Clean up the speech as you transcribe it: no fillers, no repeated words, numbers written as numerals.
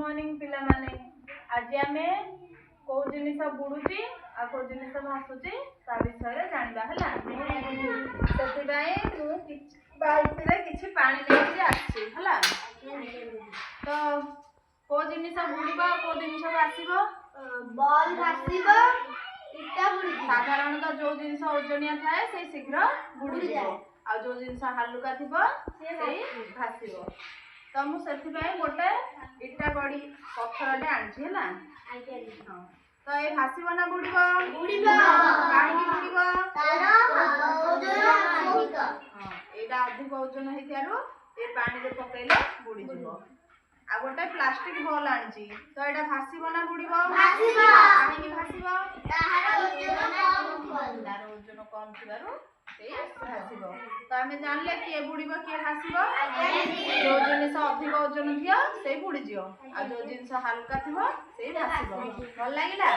morning पिला माने आज आमे को जिनिस बुडुची आ को जिनिस भासुची ता विषय जानबा हला सेति बाय मु बाल्टी रे किछि पानी लेके आछि हला तो को जिनिस बुडीबा को जिनिस भासिबो बॉल भासिबो इटा बुडी साधारणतः जो जिनिस ओजनिया थाए से शीघ्र बुडी जाय आ जो जिनिस हालुका थिबो से भासिबो तो मु सेति बाय गोटे इटा बडी पत्थरटे आछि हला हां तो ए भासिबो ना बुडीबो बुडीबो काहे बुडीबो तारा ओजन अधिक हां एटा अधिक ओजन हेतियारो ए पानी रे पकेले बुडी जिवो आ गोटे प्लास्टिक बॉल आछि तो एटा भासिबो ना बुडीबो भासिबो काहे भासिबो तारा ओजन कम थिबारो से भासिबो तो आमे जानले कि बुडीबो के भासिबो जो जिनिस अधिक ओजन थियो से बुडी जियो आ जो जिनिस हल्का थिबो से भासिबो भल लागिला